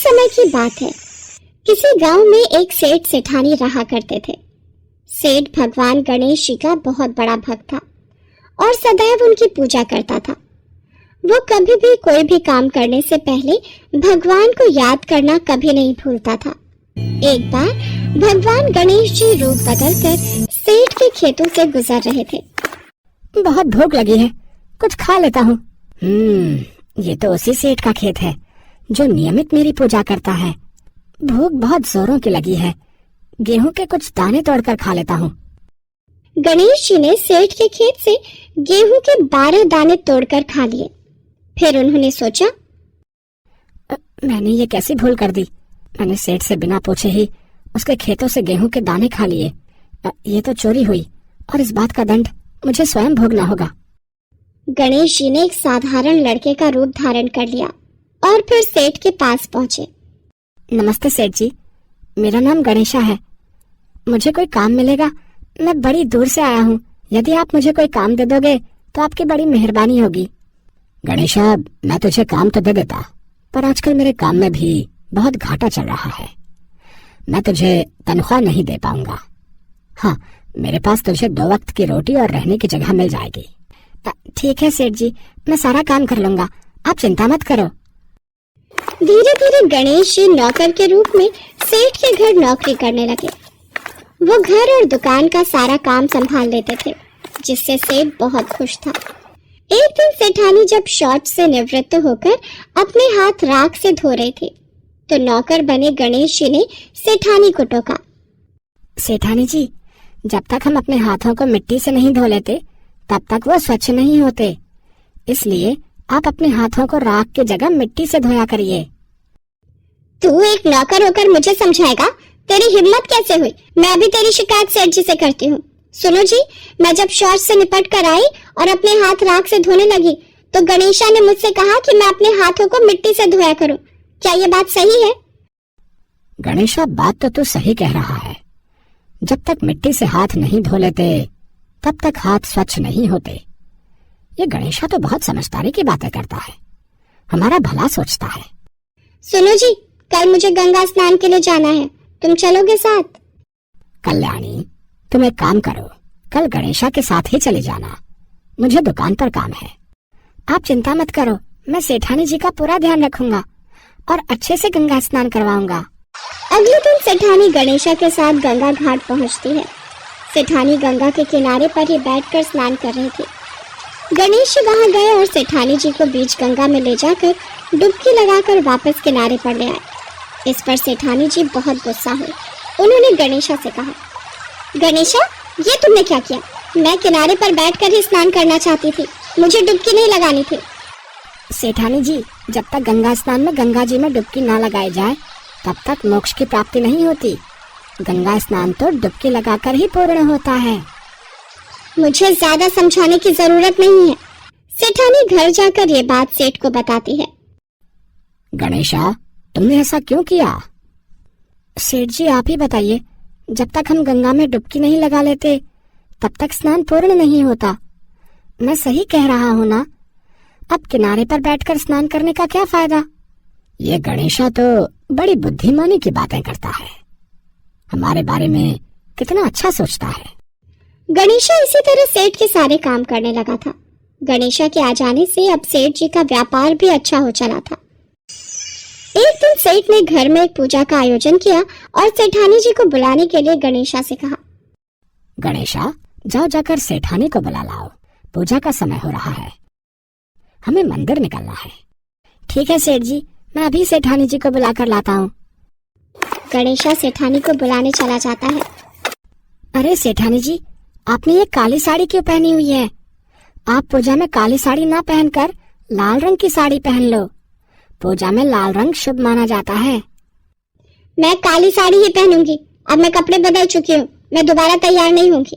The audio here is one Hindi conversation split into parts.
समय की बात है। किसी गांव में एक सेठ सेठानी रहा करते थे। सेठ भगवान गणेश जी का बहुत बड़ा भक्त था और सदैव उनकी पूजा करता था। वो कभी भी कोई भी काम करने से पहले भगवान को याद करना कभी नहीं भूलता था। एक बार भगवान गणेश जी रूप बदलकर सेठ के खेतों से गुजर रहे थे। बहुत भूख लगी है, कुछ खा लेता हूँ। ये तो उसी सेठ का खेत है जो नियमित मेरी पूजा करता है। भूख बहुत जोरों की लगी है, गेहूं के कुछ दाने तोड़कर खा लेता हूँ। गणेश जी ने सेठ के खेत से गेहूं के 12 दाने तोड़कर खा लिए। फिर उन्होंने सोचा, मैंने ये कैसी भूल कर दी। मैंने सेठ से बिना पूछे ही उसके खेतों से गेहूं के दाने खा लिए। ये तो चोरी हुई और इस बात का दंड मुझे स्वयं भोगना होगा। गणेश जी ने एक साधारण लड़के का रूप धारण कर लिया और फिर सेठ के पास पहुंचे। नमस्ते सेठ जी, मेरा नाम गणेशा है। मुझे कोई काम मिलेगा? मैं बड़ी दूर से आया हूँ। यदि आप मुझे कोई काम दे दोगे तो आपकी बड़ी मेहरबानी होगी। गणेशा, मैं तुझे काम तो दे देता, पर आजकल मेरे काम में भी बहुत घाटा चल रहा है। मैं तुझे तनख्वाह नहीं दे पाऊंगा। हाँ, मेरे पास तुझे 2 वक्त की रोटी और रहने की जगह मिल जाएगी। ठीक है सेठ जी, मैं सारा काम कर लूंगा, आप चिंता मत करो। धीरे धीरे गणेश जी नौकर के रूप में सेठ के घर नौकरी करने लगे। वो घर और दुकान का सारा काम संभाल लेते थे, जिससे सेठ बहुत खुश था। एक दिन सेठानी जब शौच से निवृत्त होकर अपने हाथ राख से धो रहे थे तो नौकर बने गणेश जी ने सेठानी को टोका। सेठानी जी, जब तक हम अपने हाथों को मिट्टी से नहीं धो लेते तब तक वो स्वच्छ नहीं होते। इसलिए आप अपने हाथों को राख की जगह मिट्टी से धोया करिए। तू एक नौकर होकर मुझे समझाएगा? तेरी हिम्मत कैसे हुई? मैं अभी तेरी शिकायत सेठ जी से करती हूँ। सुनो जी, मैं जब शौच से निपट कर आई और अपने हाथ राख से धोने लगी तो गणेशा ने मुझसे कहा कि मैं अपने हाथों को मिट्टी से धोया करूं। क्या ये बात सही है? गणेशा, बात तो तू सही कह रहा है। जब तक मिट्टी से हाथ नहीं धो लेते तब तक हाथ स्वच्छ नहीं होते। ये गणेशा तो बहुत समझदारी की बातें करता है, हमारा भला सोचता है। सुनो जी, कल मुझे गंगा स्नान के लिए जाना है, तुम चलोगे साथ? कल्याणी, तुम एक काम करो, कल गणेशा के साथ ही चले जाना। मुझे दुकान पर काम है। आप चिंता मत करो, मैं सेठानी जी का पूरा ध्यान रखूंगा और अच्छे से गंगा स्नान करवाऊंगा। अगले दिन सेठानी गणेशा के साथ गंगा घाट पहुंचती है। सेठानी गंगा के किनारे पर ही बैठकर स्नान कर रहे थे। गणेश जी वहां गए और सेठानी जी को बीच गंगा में ले जाकर डुबकी लगाकर वापस किनारे पर ले आए। इस पर सेठानी जी बहुत गुस्सा हुई। उन्होंने गणेशा से कहा, गणेशा, ये तुमने क्या किया? मैं किनारे पर बैठकर ही स्नान करना चाहती थी, मुझे डुबकी नहीं लगानी थी। सेठानी जी, जब तक गंगा स्नान में गंगा जी में डुबकी ना लगाई जाए तब तक मोक्ष की प्राप्ति नहीं होती। गंगा स्नान तो डुबकी लगाकर ही पूर्ण होता है। मुझे ज्यादा समझाने की जरूरत नहीं है। सेठानी घर जाकर ये बात सेठ को बताती है। गणेशा, तुमने ऐसा क्यों किया? सेठ जी, आप ही बताइए, जब तक हम गंगा में डुबकी नहीं लगा लेते तब तक स्नान पूर्ण नहीं होता। मैं सही कह रहा हूँ ना? अब किनारे पर बैठकर स्नान करने का क्या फायदा? ये गणेशा तो बड़ी बुद्धिमानी की बातें करता है, हमारे बारे में कितना अच्छा सोचता है। गणेशा इसी तरह सेठ के सारे काम करने लगा था। गणेशा के आ जाने से अब सेठ जी का व्यापार भी अच्छा हो चला था। एक दिन सेठ ने घर में एक पूजा का आयोजन किया और सेठानी जी को बुलाने के लिए गणेशा से कहा, गणेशा, जाओ जाकर सेठानी को बुला लाओ, पूजा का समय हो रहा है, हमें मंदिर निकलना है। ठीक है सेठ जी, मैं अभी सेठानी जी को बुलाकर लाता हूँ। गणेशा सेठानी को बुलाने चला जाता है। अरे सेठानी जी, आपने ये काली साड़ी क्यों पहनी हुई है? आप पूजा में काली साड़ी ना पहनकर लाल रंग की साड़ी पहन लो। पूजा में लाल रंग शुभ माना जाता है। मैं काली साड़ी ही पहनूंगी। अब मैं कपड़े बदल चुकी हूँ, मैं दोबारा तैयार नहीं होंगी।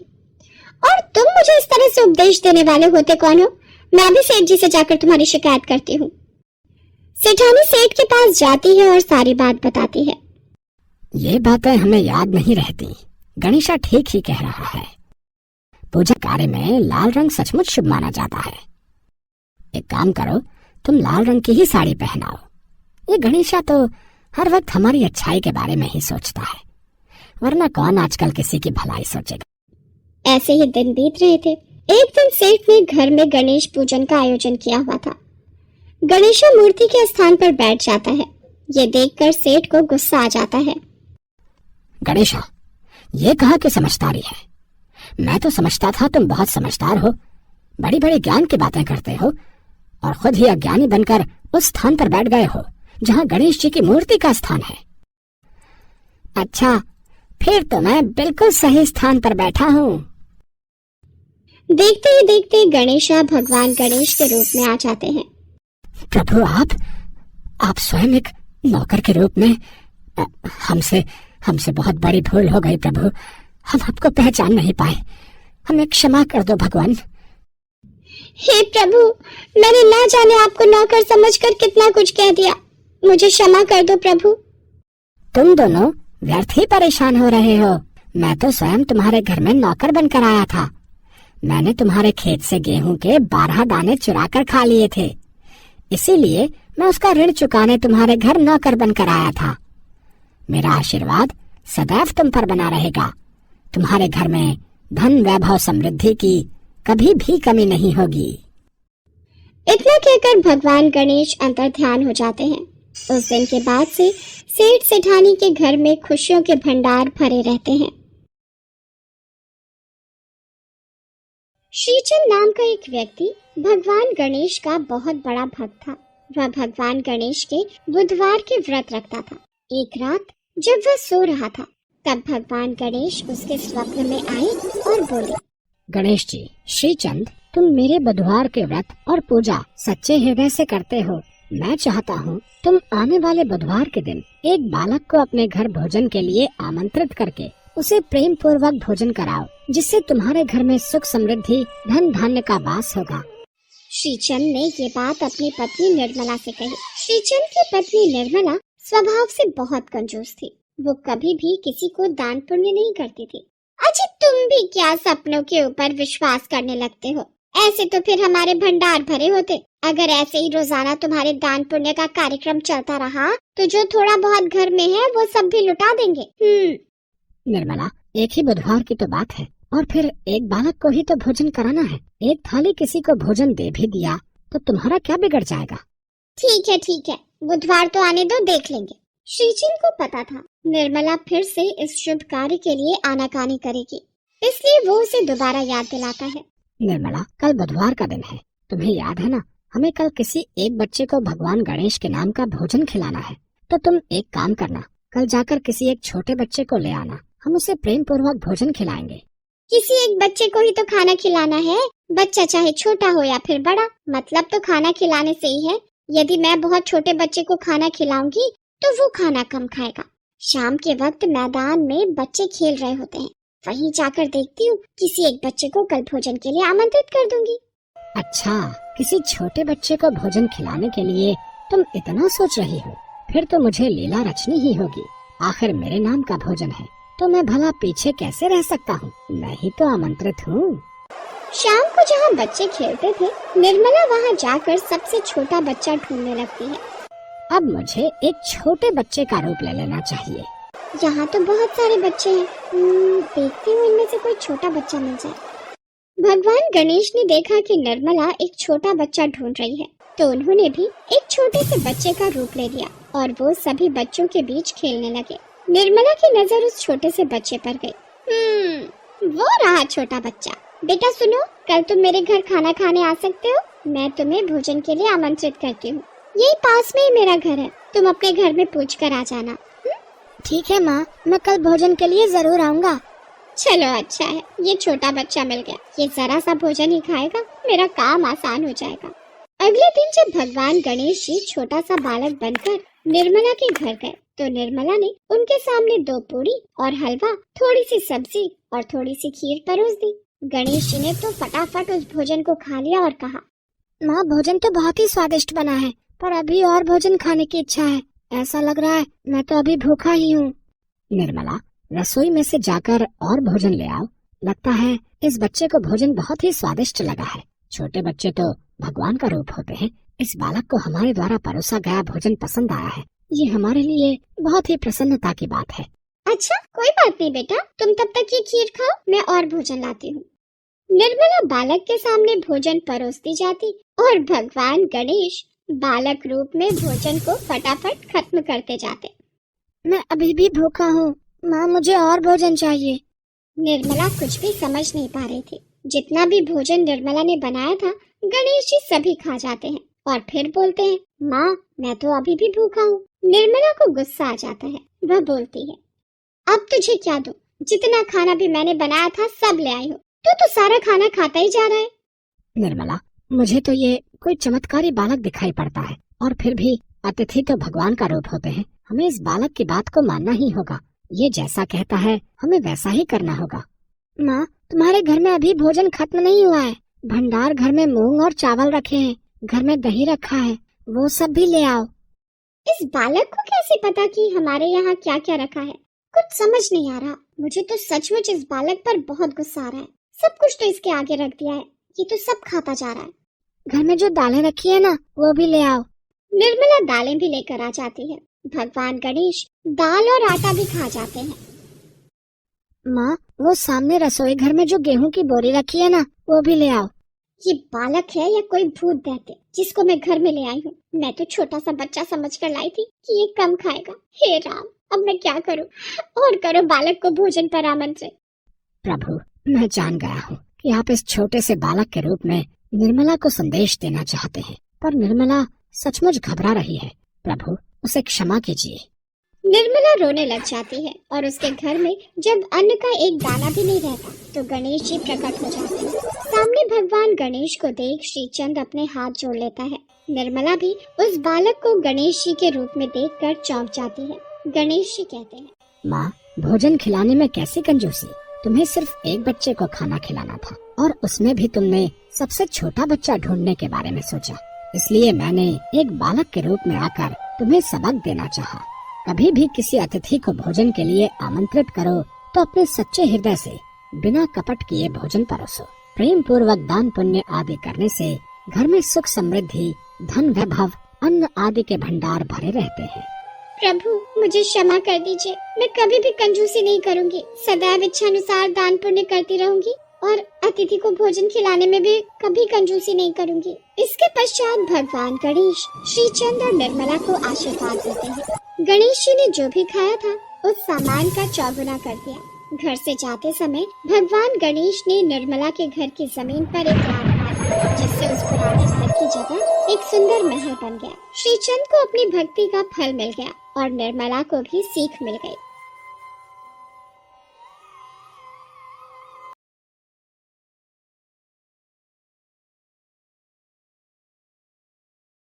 और तुम मुझे इस तरह से उपदेश देने वाले होते कौन हो? मैं अभी सेठ जी से जाकर तुम्हारी शिकायत करती हूँ। सेठानी सेठ के पास जाती है और सारी बात बताती है। ये बातें हमें याद नहीं रहती। गणेशा ठीक ही कह रहा है। पूजा कार्य में लाल रंग सचमुच शुभ माना जाता है। एक काम करो, तुम लाल रंग की ही साड़ी पहनाओ। ये गणेशा तो हर वक्त हमारी अच्छाई के बारे में ही सोचता है, वरना कौन आजकल किसी की भलाई सोचेगा। ऐसे ही दिन बीत रहे थे। एक दिन सेठ ने घर में गणेश पूजन का आयोजन किया हुआ था। गणेश मूर्ति के स्थान पर बैठ जाता है। ये देखकर सेठ को गुस्सा आ जाता है। गणेशा, ये कहा कि समझदारी है। मैं तो समझता था तुम बहुत समझदार हो, बड़ी बड़ी ज्ञान की बातें करते हो, और खुद ही अज्ञानी बनकर उस स्थान पर बैठ गए हो जहाँ गणेश जी की मूर्ति का स्थान है। अच्छा, फिर तो मैं बिल्कुल सही स्थान पर बैठा हूँ। देखते ही देखते गणेशा भगवान गणेश के रूप में आ जाते हैं। प्रभु, आप स्वयं एक नौकर के रूप में, हमसे बहुत बड़ी भूल हो गई प्रभु। हम आपको पहचान नहीं पाए, हमें क्षमा कर दो भगवान। हे प्रभु, मैंने ना जाने आपको नौकर समझकर कितना कुछ कह दिया, मुझे क्षमा कर दो प्रभु। तुम दोनों व्यर्थ ही परेशान हो रहे हो। मैं तो स्वयं तुम्हारे घर में नौकर बनकर आया था। मैंने तुम्हारे खेत से गेहूं के 12 दाने चुरा कर खा लिए थे, इसीलिए मैं उसका ऋण चुकाने तुम्हारे घर नौकर बनकर आया था। मेरा आशीर्वाद सदैव तुम पर बना रहेगा। तुम्हारे घर में धन, वैभव, समृद्धि की कभी भी कमी नहीं होगी। इतना कहकर भगवान गणेश अंतर ध्यान हो जाते हैं। उस दिन के बाद से सेठ सेठानी के घर में खुशियों के भंडार भरे रहते हैं। श्रीचंद नाम का एक व्यक्ति भगवान गणेश का बहुत बड़ा भक्त था। वह भगवान गणेश के बुधवार के व्रत रखता था। एक रात जब वह सो रहा था, तब भगवान गणेश उसके स्वप्न में आए और बोले, गणेश जी, श्रीचंद, तुम मेरे बुधवार के व्रत और पूजा सच्चे हृदय से करते हो। मैं चाहता हूँ तुम आने वाले बुधवार के दिन एक बालक को अपने घर भोजन के लिए आमंत्रित करके उसे प्रेम पूर्वक भोजन कराओ, जिससे तुम्हारे घर में सुख, समृद्धि, धन धान्य का वास होगा। श्रीचंद ने ये बात अपनी पत्नी निर्मला से कही। श्रीचंद की पत्नी निर्मला स्वभाव से बहुत कंजूस थी। वो कभी भी किसी को दान पुण्य नहीं करती थी। अच्छा, तुम भी क्या सपनों के ऊपर विश्वास करने लगते हो? ऐसे तो फिर हमारे भंडार भरे होते। अगर ऐसे ही रोजाना तुम्हारे दान पुण्य का कार्यक्रम चलता रहा तो जो थोड़ा बहुत घर में है वो सब भी लुटा देंगे। निर्मला, एक ही बुधवार की तो बात है, और फिर एक बालक को ही तो भोजन कराना है। एक थाली किसी को भोजन दे भी दिया तो तुम्हारा क्या बिगड़ जाएगा? ठीक है, बुधवार तो आने दो, देख लेंगे। श्रीचंद को पता था निर्मला फिर से इस शुभ कार्य के लिए आनाकानी करेगी, इसलिए वो उसे दोबारा याद दिलाता है। निर्मला, कल बुधवार का दिन है, तुम्हें याद है ना? हमें कल किसी एक बच्चे को भगवान गणेश के नाम का भोजन खिलाना है। तो तुम एक काम करना, कल जाकर किसी एक छोटे बच्चे को ले आना, हम उसे प्रेम पूर्वक भोजन खिलाएंगे। किसी एक बच्चे को ही तो खाना खिलाना है, बच्चा चाहे छोटा हो या फिर बड़ा, मतलब तो खाना खिलाने से ही है। यदि मैं बहुत छोटे बच्चे को खाना खिलाऊंगी तो वो खाना कम खाएगा। शाम के वक्त मैदान में बच्चे खेल रहे होते हैं, वहीं जाकर देखती हूँ, किसी एक बच्चे को कल भोजन के लिए आमंत्रित कर दूंगी। अच्छा, किसी छोटे बच्चे को भोजन खिलाने के लिए तुम इतना सोच रही हो? फिर तो मुझे लीला रचनी ही होगी। आखिर मेरे नाम का भोजन है तो मैं भला पीछे कैसे रह सकता हूँ? मैं ही तो आमंत्रित हूँ। शाम को जहाँ बच्चे खेलते थे, निर्मला वहाँ जाकर सबसे छोटा बच्चा ढूंढने लगती है। अब मुझे एक छोटे बच्चे का रूप ले लेना चाहिए। यहाँ तो बहुत सारे बच्चे हैं, देखती हूँ इनमें से कोई छोटा बच्चा मिल जाए। भगवान गणेश ने देखा कि निर्मला एक छोटा बच्चा ढूंढ रही है, तो उन्होंने भी एक छोटे से बच्चे का रूप ले लिया और वो सभी बच्चों के बीच खेलने लगे। निर्मला की नजर उस छोटे से बच्चे पर गई। वो रहा छोटा बच्चा। बेटा सुनो, कल तुम मेरे घर खाना खाने आ सकते हो, मैं तुम्हें भोजन के लिए आमंत्रित करती हूँ। यही पास में ही मेरा घर है, तुम अपने घर में पूछ कर आ जाना। ठीक है माँ, मैं कल भोजन के लिए जरूर आऊँगा। चलो अच्छा है, ये छोटा बच्चा मिल गया, ये जरा सा भोजन ही खाएगा, मेरा काम आसान हो जाएगा। अगले दिन जब भगवान गणेश जी छोटा सा बालक बनकर निर्मला के घर गए, तो निर्मला ने उनके सामने 2 पूरी और हलवा, थोड़ी सी सब्जी और थोड़ी सी खीर परोस दी। गणेश जी ने तो फटाफट उस भोजन को खा लिया और कहा, माँ, भोजन तो बहुत ही स्वादिष्ट बना है, पर अभी और भोजन खाने की इच्छा है। ऐसा लग रहा है मैं तो अभी भूखा ही हूँ। निर्मला, रसोई में से जाकर और भोजन ले आओ। लगता है इस बच्चे को भोजन बहुत ही स्वादिष्ट लगा है। छोटे बच्चे तो भगवान का रूप होते हैं। इस बालक को हमारे द्वारा परोसा गया भोजन पसंद आया है, ये हमारे लिए बहुत ही प्रसन्नता की बात है। अच्छा कोई बात नहीं बेटा, तुम तब तक ये खीर खाओ, मैं और भोजन लाती हूँ। निर्मला बालक के सामने भोजन परोसती जाती और भगवान गणेश बालक रूप में भोजन को फटाफट खत्म करते जाते। मैं अभी भी भूखा हूँ माँ, मुझे और भोजन चाहिए। निर्मला कुछ भी समझ नहीं पा रही थी। जितना भी भोजन निर्मला ने बनाया था गणेश जी सभी खा जाते हैं और फिर बोलते हैं, माँ मैं तो अभी भी भूखा हूँ। निर्मला को गुस्सा आ जाता है, वह बोलती है, अब तुझे क्या दूं? जितना खाना भी मैंने बनाया था सब ले आई हो, तो सारा खाना खाता ही जा रहा है। निर्मला, मुझे तो ये कोई चमत्कारी बालक दिखाई पड़ता है, और फिर भी अतिथि तो भगवान का रूप होते हैं। हमें इस बालक की बात को मानना ही होगा। ये जैसा कहता है हमें वैसा ही करना होगा। माँ, तुम्हारे घर में अभी भोजन खत्म नहीं हुआ है। भंडार घर में मूंग और चावल रखे हैं, घर में दही रखा है, वो सब भी ले आओ। इस बालक को कैसे पता कि हमारे यहाँ क्या क्या रखा है? कुछ समझ नहीं आ रहा। मुझे तो सचमुच इस बालक पर बहुत गुस्सा आ रहा है। सब कुछ तो इसके आगे रख दिया है, ये तो सब खाता जा रहा है। घर में जो दालें रखी है ना, वो भी ले आओ। निर्मला दालें भी लेकर आ जाती है। भगवान गणेश दाल और आटा भी खा जाते हैं। माँ, वो सामने रसोई घर में जो गेहूं की बोरी रखी है ना, वो भी ले आओ। ये बालक है या कोई भूत दैत्य जिसको मैं घर में ले आई हूँ? मैं तो छोटा सा बच्चा समझकर लाई थी कि ये कम खाएगा। हे राम, अब मैं क्या करूँ? और करो बालक को भोजन पर आमंत्रित। प्रभु, मैं जान गया हूँ कि आप इस छोटे से बालक के रूप में निर्मला को संदेश देना चाहते हैं, पर निर्मला सचमुच घबरा रही है। प्रभु, उसे क्षमा कीजिए। निर्मला रोने लग जाती है और उसके घर में जब अन्न का एक दाना भी नहीं रहता तो गणेश जी प्रकट हो जाते हैं। सामने भगवान गणेश को देख श्रीचंद अपने हाथ जोड़ लेता है। निर्मला भी उस बालक को गणेश जी के रूप में देखकर चौंक जाती है। गणेश जी कहते हैं, माँ, भोजन खिलाने में कैसी कंजूसी। तुम्हें सिर्फ एक बच्चे को खाना खिलाना था, और उसमें भी तुमने सबसे छोटा बच्चा ढूंढने के बारे में सोचा। इसलिए मैंने एक बालक के रूप में आकर तुम्हें सबक देना चाहा। कभी भी किसी अतिथि को भोजन के लिए आमंत्रित करो तो अपने सच्चे हृदय से बिना कपट किए भोजन परोसो। प्रेम पूर्वक दान पुण्य आदि करने से घर में सुख समृद्धि, धन वैभव, अन्न आदि के भंडार भरे रहते हैं। प्रभु मुझे क्षमा कर दीजिए। मैं कभी भी कंजूसी नहीं करूंगी। सदैव इच्छानुसार दान पुण्य करती रहूंगी और अतिथि को भोजन खिलाने में भी कभी कंजूसी नहीं करूंगी। इसके पश्चात भगवान गणेश श्रीचंद और निर्मला को आशीर्वाद देते हैं। गणेश जी ने जो भी खाया था उस सामान का चौगुना कर दिया। घर से जाते समय भगवान गणेश ने निर्मला के घर की जमीन पर एक रात बनाई, जिससे उस पुराने घर की जगह एक सुंदर महल बन गया। श्रीचंद को अपनी भक्ति का फल मिल गया और निर्मला को भी सीख मिल गई।